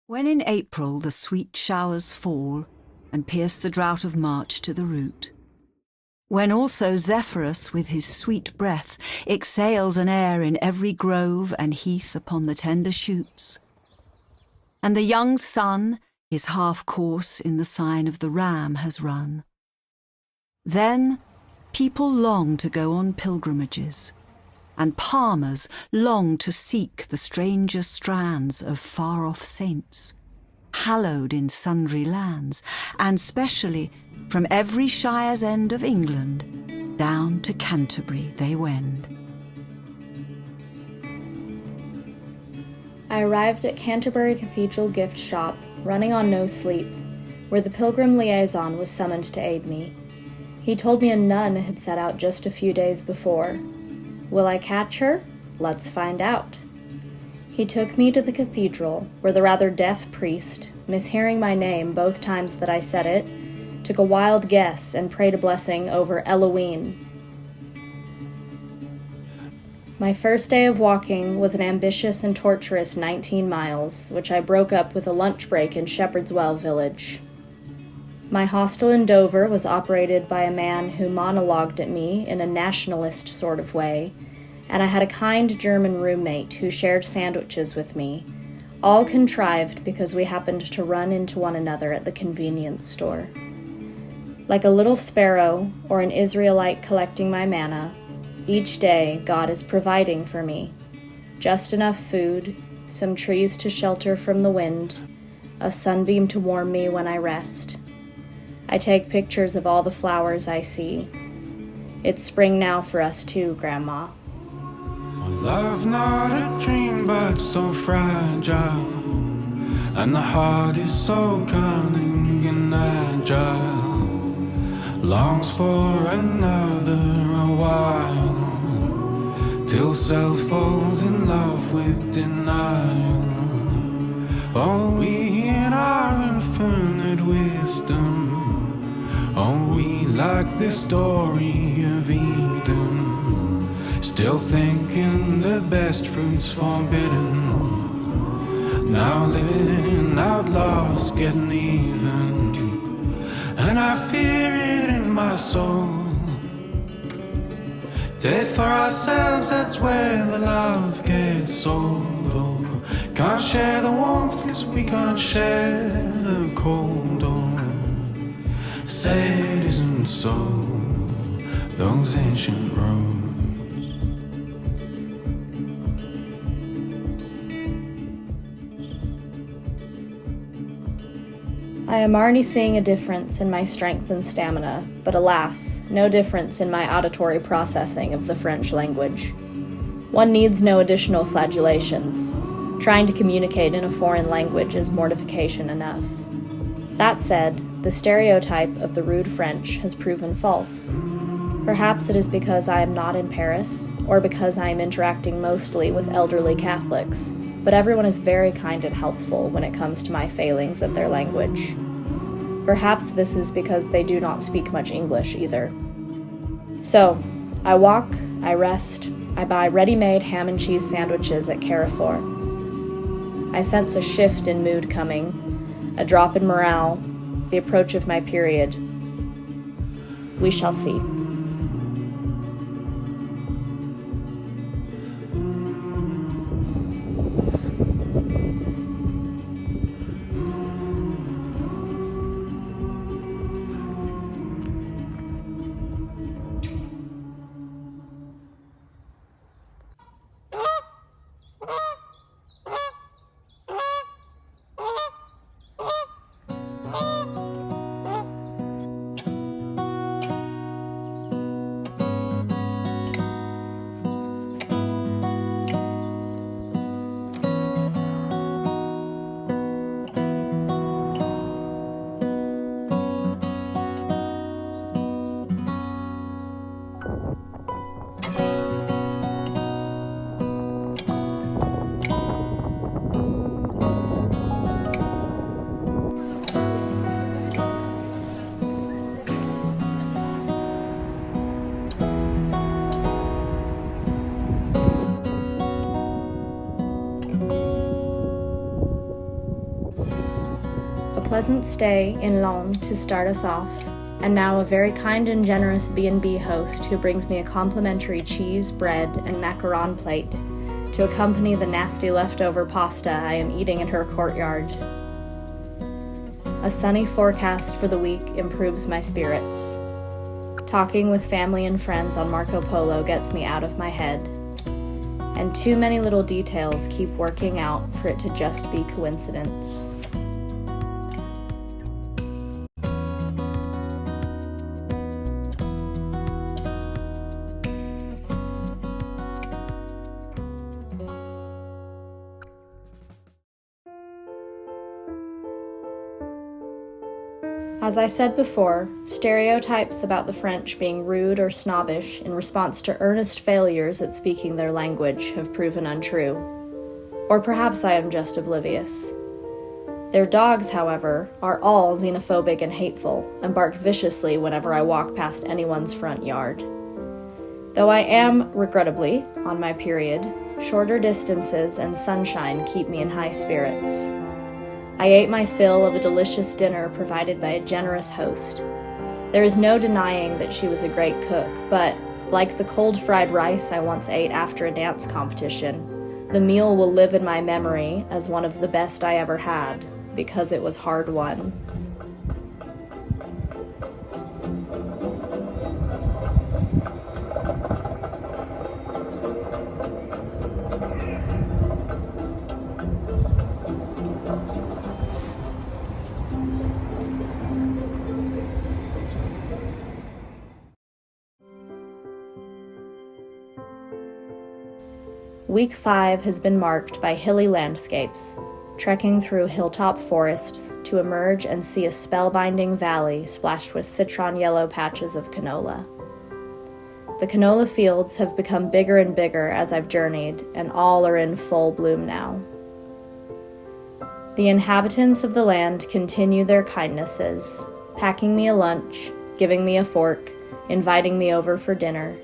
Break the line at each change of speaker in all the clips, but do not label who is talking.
When in April the sweet showers fall and pierce the drought of March to the root, when also Zephyrus with his sweet breath exhales an air in every grove and heath upon the tender shoots, and the young sun his half course in the sign of the ram has run, then people long to go on pilgrimages, and palmers long to seek the stranger strands of far-off saints, hallowed in sundry lands, and specially from every shire's end of England down to Canterbury they wend.
I arrived at Canterbury Cathedral gift shop, running on no sleep, where the pilgrim liaison was summoned to aid me. He told me a nun had set out just a few days before. Will I catch her? Let's find out. He took me to the cathedral, where the rather deaf priest, mishearing my name both times that I said it, took a wild guess and prayed a blessing over Elohim. My first day of walking was an ambitious and torturous 19 miles, which I broke up with a lunch break in Shepherd's Well village. My hostel in Dover was operated by a man who monologued at me in a nationalist sort of way, and I had a kind German roommate who shared sandwiches with me, all contrived because we happened to run into one another at the convenience store. Like a little sparrow or an Israelite collecting my manna, each day God is providing for me. Just enough food, some trees to shelter from the wind, a sunbeam to warm me when I rest. I take pictures of all the flowers I see. It's spring now for us too, Grandma.
Love not a dream but so fragile, and the heart is so cunning and agile, longs for another a while, till self falls in love with denial. Oh, we in our infinite wisdom, oh, we like the story of Eden, still thinking the best fruit's forbidden, now living outlaws getting even, and I fear it in my soul. Death for ourselves, that's where the love gets sold. Oh, can't share the warmth 'cause we can't share the cold. Oh, say it isn't so, those ancient roads.
I am already seeing a difference in my strength and stamina, but alas, no difference in my auditory processing of the French language. One needs no additional flagellations. Trying to communicate in a foreign language is mortification enough. That said, the stereotype of the rude French has proven false. Perhaps it is because I am not in Paris, or because I am interacting mostly with elderly Catholics, but everyone is very kind and helpful when it comes to my failings at their language. Perhaps this is because they do not speak much English either. So, I walk, I rest, I buy ready-made ham and cheese sandwiches at Carrefour. I sense a shift in mood coming, a drop in morale, the approach of my period. We shall see. A pleasant stay in Londres to start us off, and now a very kind and generous B&B host who brings me a complimentary cheese, bread, and macaron plate to accompany the nasty leftover pasta I am eating in her courtyard. A sunny forecast for the week improves my spirits. Talking with family and friends on Marco Polo gets me out of my head. And too many little details keep working out for it to just be coincidence. As I said before, stereotypes about the French being rude or snobbish in response to earnest failures at speaking their language have proven untrue. Or perhaps I am just oblivious. Their dogs, however, are all xenophobic and hateful, and bark viciously whenever I walk past anyone's front yard. Though I am, regrettably, on my period, shorter distances and sunshine keep me in high spirits. I ate my fill of a delicious dinner provided by a generous host. There is no denying that she was a great cook, but, like the cold fried rice I once ate after a dance competition, the meal will live in my memory as one of the best I ever had, because it was hard-won. Week 5 has been marked by hilly landscapes, trekking through hilltop forests to emerge and see a spellbinding valley splashed with citron yellow patches of canola. The canola fields have become bigger and bigger as I've journeyed, and all are in full bloom now. The inhabitants of the land continue their kindnesses, packing me a lunch, giving me a fork, inviting me over for dinner.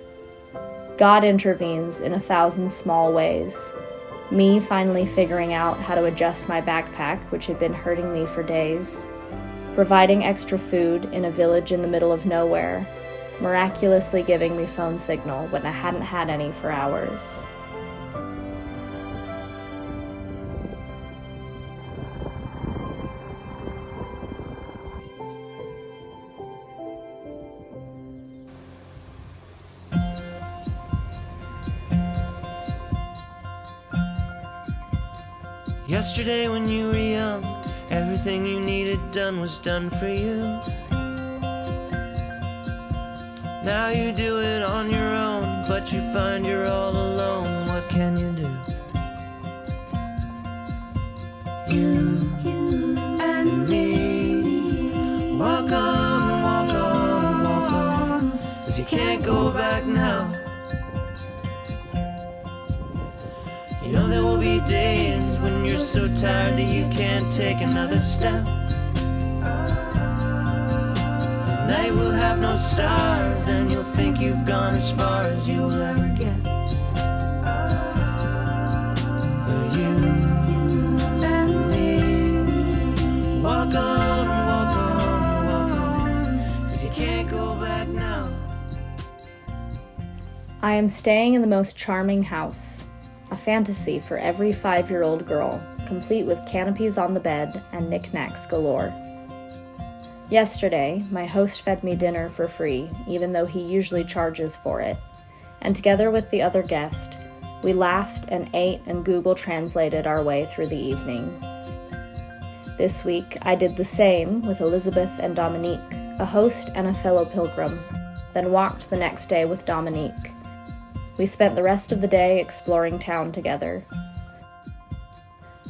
God intervenes in 1,000 small ways. Me finally figuring out how to adjust my backpack, which had been hurting me for days. Providing extra food in a village in the middle of nowhere. Miraculously giving me phone signal when I hadn't had any for hours.
Yesterday when you were young, everything you needed done was done for you. Now you do it on your own, but you find you're all alone. What can you do? You and me walk on, walk on, walk on, 'cause you can't go back now. You know there will be days when you're so tired that you can't take another step. The night will have no stars, and you'll think you've gone as far as you will ever get. But you and me walk on, walk on, walk on, 'cause you can't go back now.
I am staying in the most charming house. A fantasy for every 5-year-old girl, complete with canopies on the bed and knickknacks galore. Yesterday, my host fed me dinner for free, even though he usually charges for it, and together with the other guest, we laughed and ate and Google translated our way through the evening. This week, I did the same with Elizabeth and Dominique, a host and a fellow pilgrim, then walked the next day with Dominique. We spent the rest of the day exploring town together.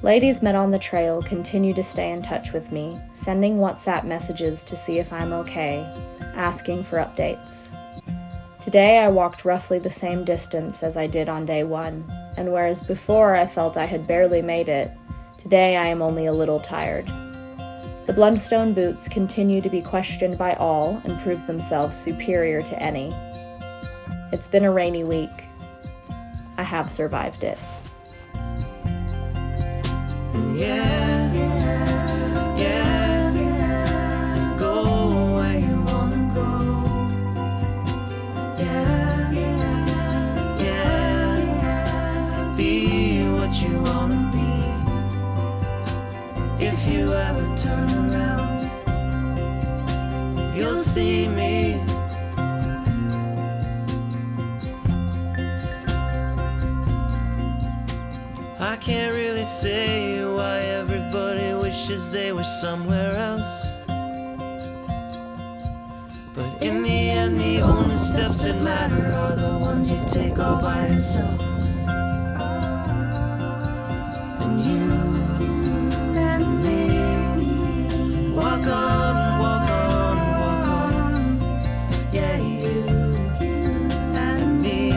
Ladies met on the trail continue to stay in touch with me, sending WhatsApp messages to see if I'm okay, asking for updates. Today I walked roughly the same distance as I did on day 1, and whereas before I felt I had barely made it, today I am only a little tired. The Blundstone boots continue to be questioned by all and prove themselves superior to any. It's been a rainy week. I have survived it.
Yeah, yeah, yeah. If you ever turn around, you'll see me. I can't really say why everybody wishes they were somewhere else, but in the end the only steps that matter are the ones you take all by yourself. And you and me, walk on, walk on, walk on. Yeah, you and me,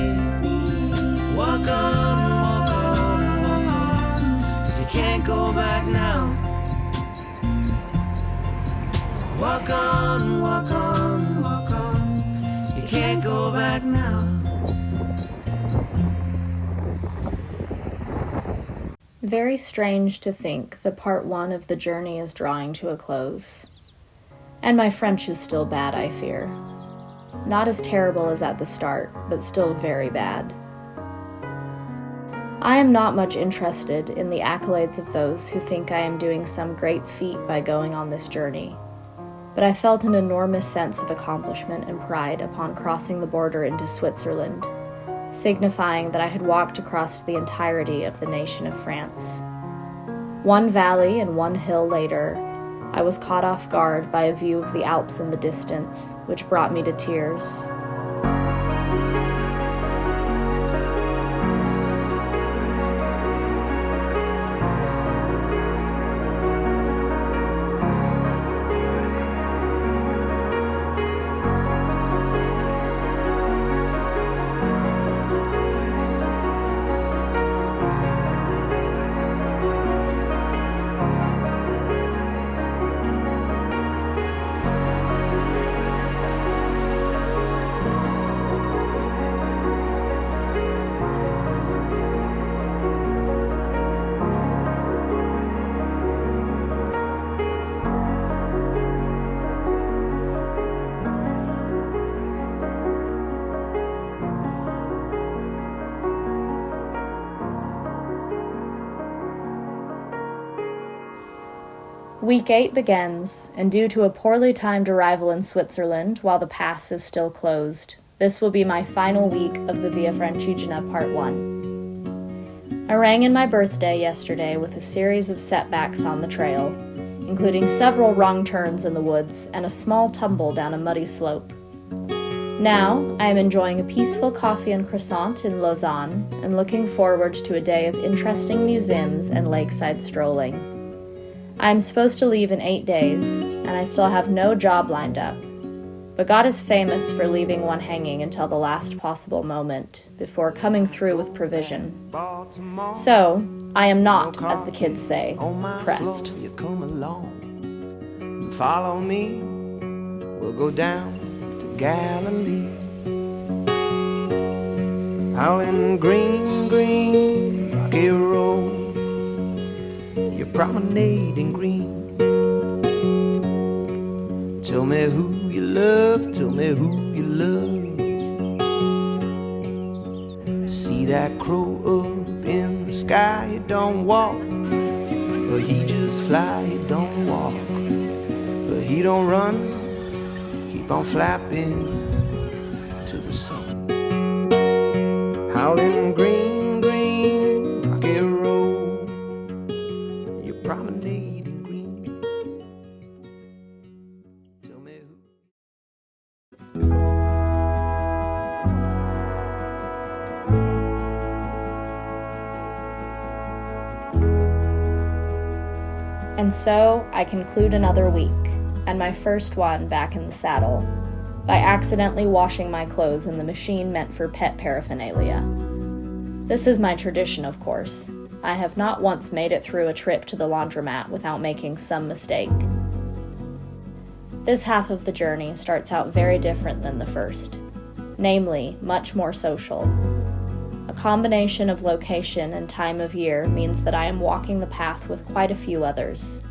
walk on, walk on, walk on. 'Cause you can't go back now. Walk on, walk on, walk on. You can't go back now.
Very strange to think that part 1 of the journey is drawing to a close. And my French is still bad, I fear. Not as terrible as at the start, but still very bad. I am not much interested in the accolades of those who think I am doing some great feat by going on this journey, but I felt an enormous sense of accomplishment and pride upon crossing the border into Switzerland, signifying that I had walked across the entirety of the nation of France. One valley and one hill later, I was caught off guard by a view of the Alps in the distance, which brought me to tears. Week 8 begins, and due to a poorly timed arrival in Switzerland while the pass is still closed, this will be my final week of the Via Francigena Part 1. I rang in my birthday yesterday with a series of setbacks on the trail, including several wrong turns in the woods and a small tumble down a muddy slope. Now, I am enjoying a peaceful coffee and croissant in Lausanne and looking forward to a day of interesting museums and lakeside strolling. I am supposed to leave in 8 days, and I still have no job lined up. But God is famous for leaving one hanging until the last possible moment, before coming through with provision. So, I am not, as the kids say, pressed.
You come along and follow me. We'll go down to Galilee. Out in green, green rocky road, you promenade in green. Tell me who you love, tell me who you love. See that crow up in the sky, he don't walk, but he just fly, he don't walk, but he don't run, keep on flapping to the sun. Howling green, green rocky road, you promenade in green. Tell me who.
And so, I conclude another week, and my first one back in the saddle, by accidentally washing my clothes in the machine meant for pet paraphernalia. This is my tradition, of course. I have not once made it through a trip to the laundromat without making some mistake. This half of the journey starts out very different than the first, namely, much more social. A combination of location and time of year means that I am walking the path with quite a few others,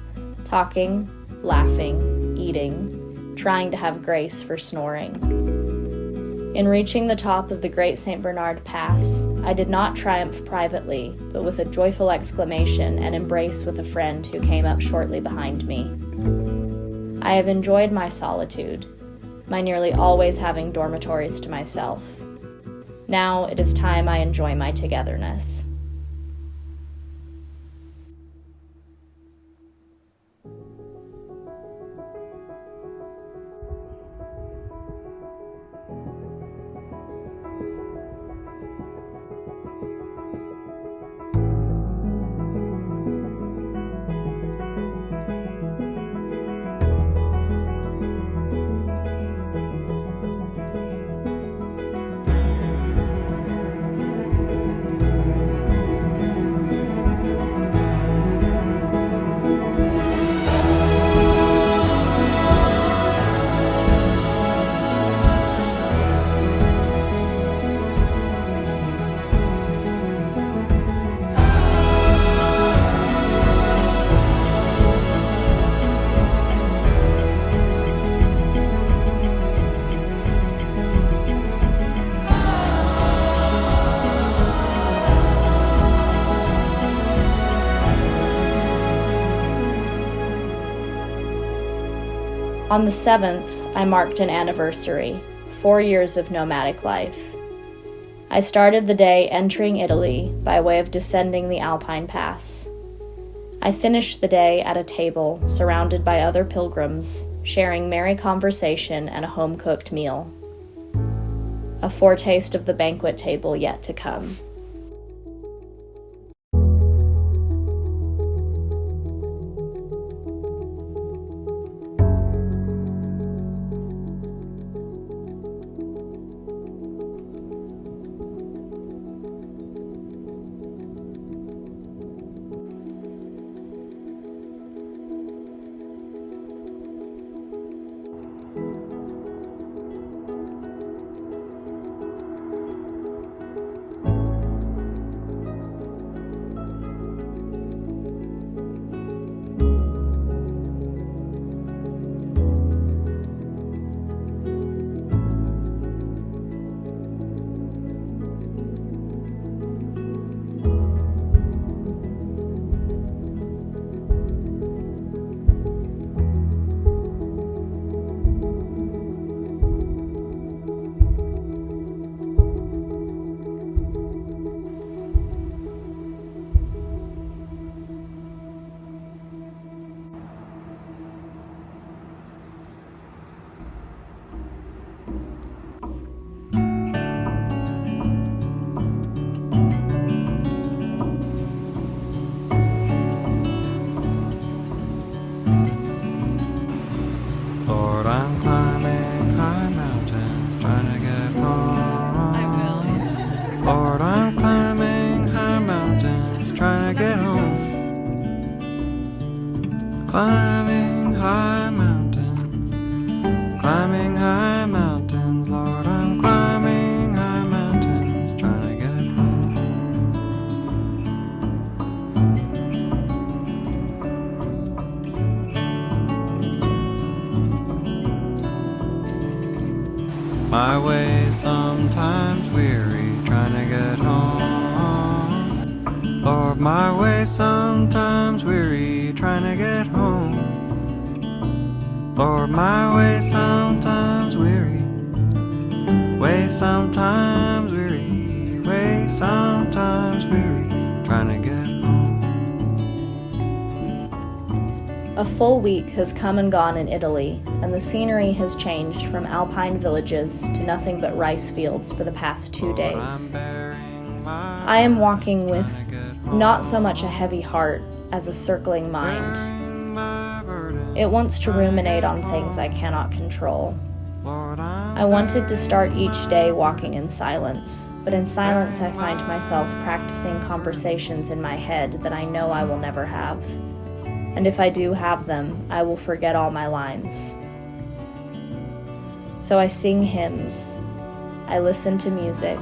talking, laughing, eating, trying to have grace for snoring. In reaching the top of the Great St. Bernard Pass, I did not triumph privately, but with a joyful exclamation and embrace with a friend who came up shortly behind me. I have enjoyed my solitude, my nearly always having dormitories to myself. Now it is time I enjoy my togetherness. On the 7th, I marked an anniversary, 4 years of nomadic life. I started the day entering Italy by way of descending the Alpine Pass. I finished the day at a table surrounded by other pilgrims, sharing merry conversation and a home-cooked meal. A foretaste of the banquet table yet to come.
Lord, I'm climbing high mountains trying to get home. I will. Lord, I'm climbing high mountains trying to get home. Climbing high mountains, Lord, I'm climbing high mountains trying to get home. My way sometimes weary trying to get home. Lord, my way sometimes weary trying to get home. Lord, my way sometimes weary, way sometimes weary, way sometimes weary trying to get home.
A full week has come and gone in Italy, and the scenery has changed from alpine villages to nothing but rice fields for the past 2 days. I am walking with not so much a heavy heart as a circling mind. It wants to ruminate on things I cannot control. I wanted to start each day walking in silence, but in silence I find myself practicing conversations in my head that I know I will never have. And if I do have them, I will forget all my lines. So I sing hymns. I listen to music.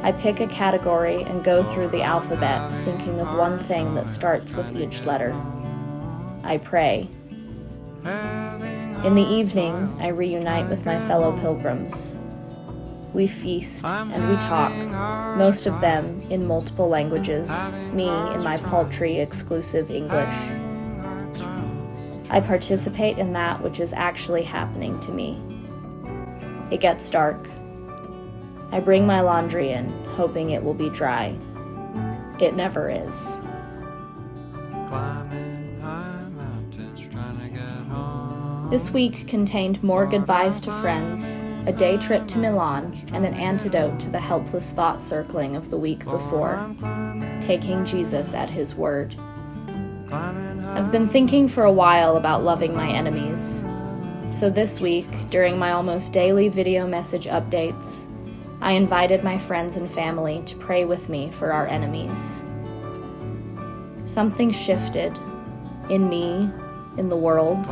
I pick a category and go through the alphabet, thinking of one thing that starts with each letter. I pray. In the evening, I reunite with my fellow pilgrims. We feast and we talk, most of them in multiple languages, me in my paltry, exclusive English. I participate in that which is actually happening to me. It gets dark. I bring my laundry in, hoping it will be dry. It never is. This week contained more goodbyes to friends, a day trip to Milan, and an antidote to the helpless thought circling of the week before, taking Jesus at his word. I've been thinking for a while about loving my enemies. So this week, during my almost daily video message updates, I invited my friends and family to pray with me for our enemies. Something shifted in me, in the world.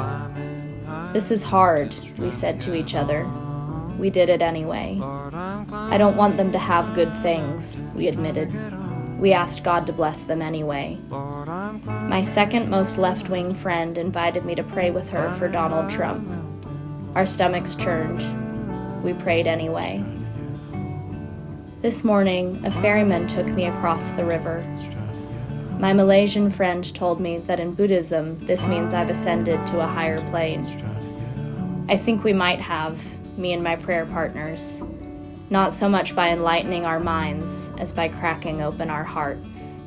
This is hard, we said to each other. We did it anyway. I don't want them to have good things, we admitted. We asked God to bless them anyway. My second most left-wing friend invited me to pray with her for Donald Trump. Our stomachs churned. We prayed anyway. This morning, a ferryman took me across the river. My Malaysian friend told me that in Buddhism, this means I've ascended to a higher plane. I think we might have, me and my prayer partners, not so much by enlightening our minds as by cracking open our hearts.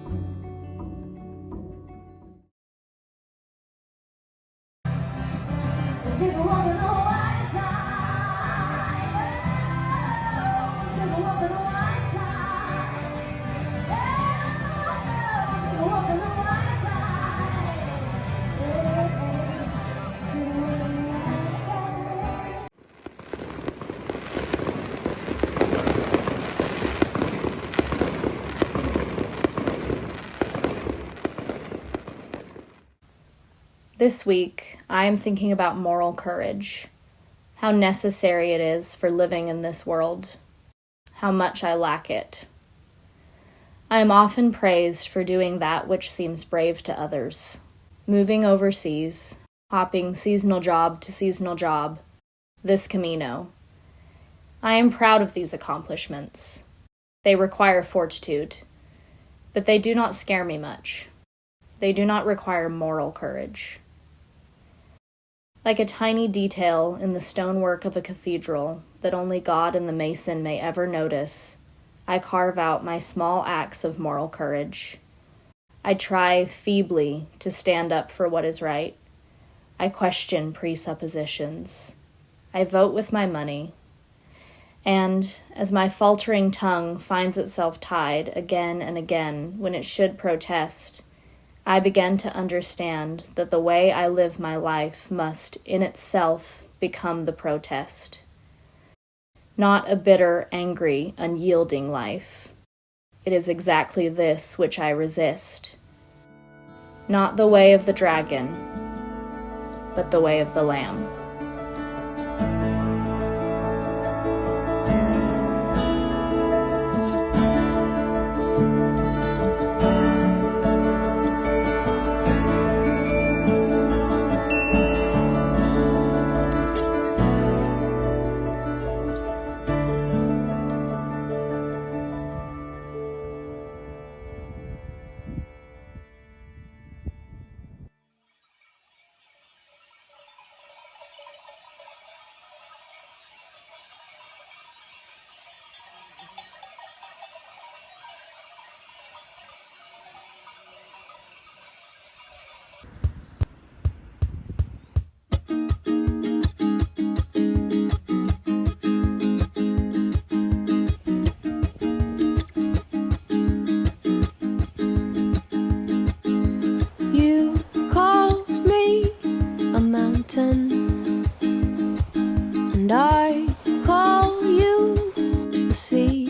This week, I am thinking about moral courage, how necessary it is for living in this world, how much I lack it. I am often praised for doing that which seems brave to others, moving overseas, hopping seasonal job to seasonal job, this Camino. I am proud of these accomplishments. They require fortitude, but they do not scare me much. They do not require moral courage. Like a tiny detail in the stonework of a cathedral that only God and the mason may ever notice, I carve out my small acts of moral courage. I try feebly to stand up for what is right. I question presuppositions. I vote with my money. And as my faltering tongue finds itself tied again and again when it should protest, I began to understand that the way I live my life must, in itself, become the protest. Not a bitter, angry, unyielding life. It is exactly this which I resist. Not the way of the dragon, but the way of the Lamb.
And I call you the sea.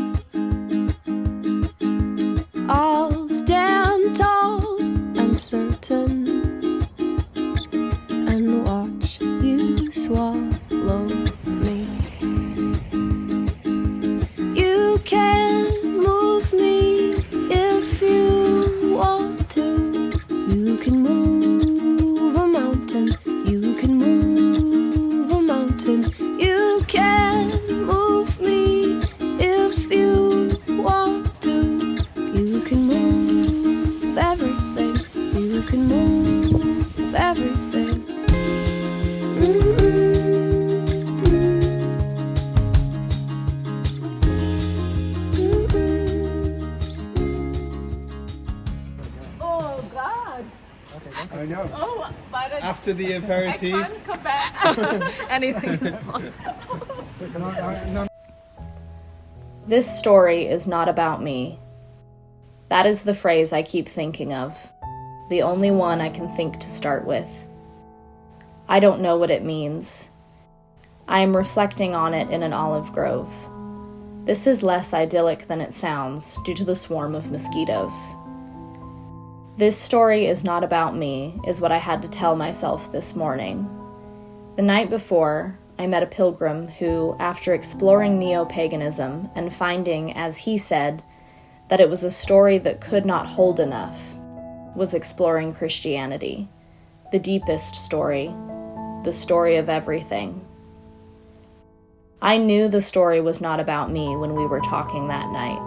I'll stand tall and certain and watch you swallow me. You can move me if you want to. You can move a mountain. You can move a mountain. You can move me
after the aperitif.
I can't come back. Anything is possible.
This story is not about me. That is the phrase I keep thinking of, the only one I can think to start with. I don't know what it means. I am reflecting on it in an olive grove. This is less idyllic than it sounds due to the swarm of mosquitoes. This story is not about me, is what I had to tell myself this morning. The night before, I met a pilgrim who, after exploring neo-paganism and finding, as he said, that it was a story that could not hold enough, was exploring Christianity, the deepest story, the story of everything. I knew the story was not about me when we were talking that night.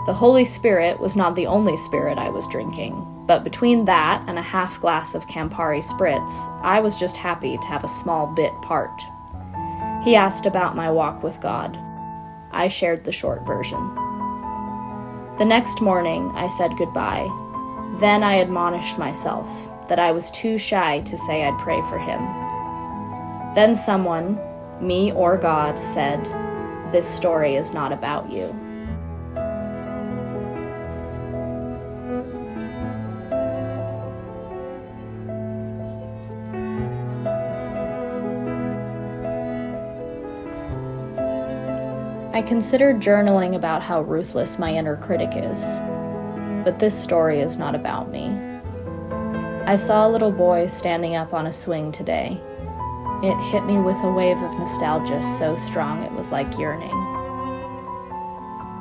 The Holy Spirit was not the only spirit I was drinking, but between that and a half glass of Campari Spritz, I was just happy to have a small bit part. He asked about my walk with God. I shared the short version. The next morning, I said goodbye. Then I admonished myself that I was too shy to say I'd pray for him. Then someone, me or God, said, "This story is not about you." I considered journaling about how ruthless my inner critic is, but this story is not about me. I saw a little boy standing up on a swing today. It hit me with a wave of nostalgia so strong it was like yearning.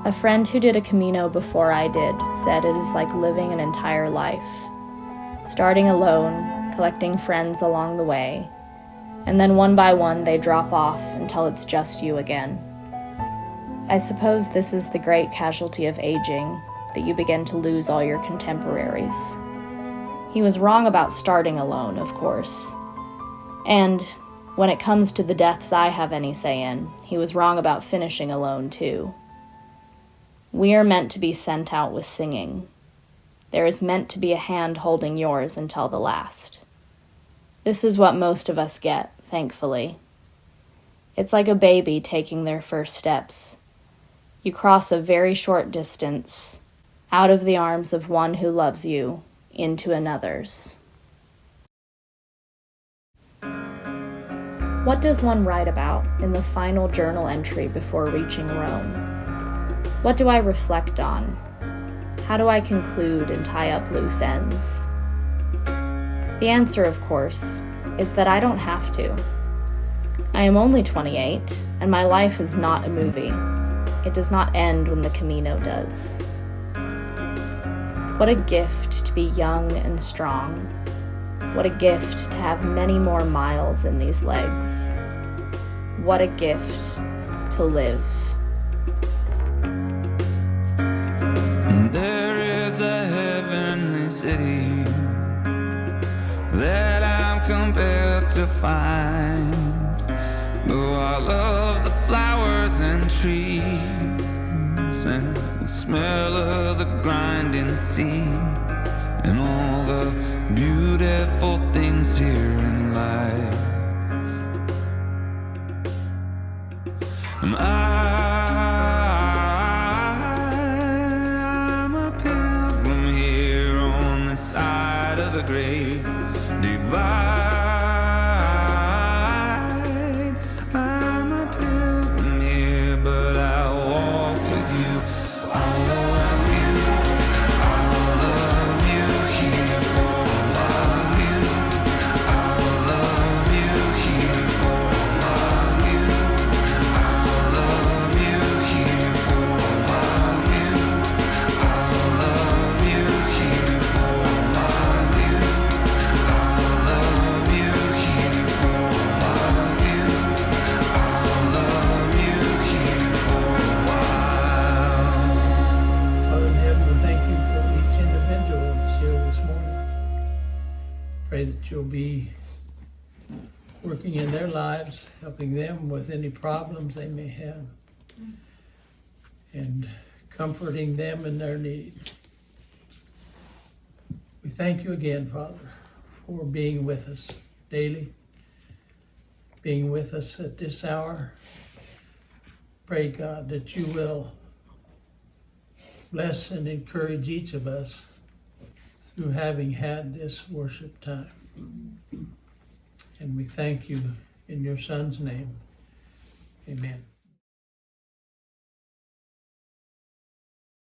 A friend who did a Camino before I did said it is like living an entire life, starting alone, collecting friends along the way, and then one by one they drop off until it's just you again. I suppose this is the great casualty of aging, that you begin to lose all your contemporaries. He was wrong about starting alone, of course. And when it comes to the deaths I have any say in, he was wrong about finishing alone, too. We are meant to be sent out with singing. There is meant to be a hand holding yours until the last. This is what most of us get, thankfully. It's like a baby taking their first steps. You cross a very short distance, out of the arms of one who loves you, into another's. What does one write about in the final journal entry before reaching Rome? What do I reflect on? How do I conclude and tie up loose ends? The answer, of course, is that I don't have to. I am only 28, and my life is not a movie. It does not end when the Camino does. What a gift to be young and strong. What a gift to have many more miles in these legs. What a gift to live.
There is a heavenly city that I'm compelled to find. Though I love the flowers and trees and the smell of the grinding sea and all the beautiful things here in life. And I'm a pilgrim here on the side of the great divide. I'm a pilgrim here, but I'll walk with you. I'll love you. I'll love you here for love you. I'll love you here for love you. I'll love you here for love you. I'll love you here for love you. I'll love you here for love you. I'll love you here for a while.
Father in heaven, we thank you for each individual that's here this morning. Pray that you'll be working in their lives, helping them with any problems they may have, and comforting them in their need. We thank you again, Father, for being with us daily, being with us at this hour. Pray, God, that you will bless and encourage each of us through having had this worship time. And we thank you in your Son's name. Amen.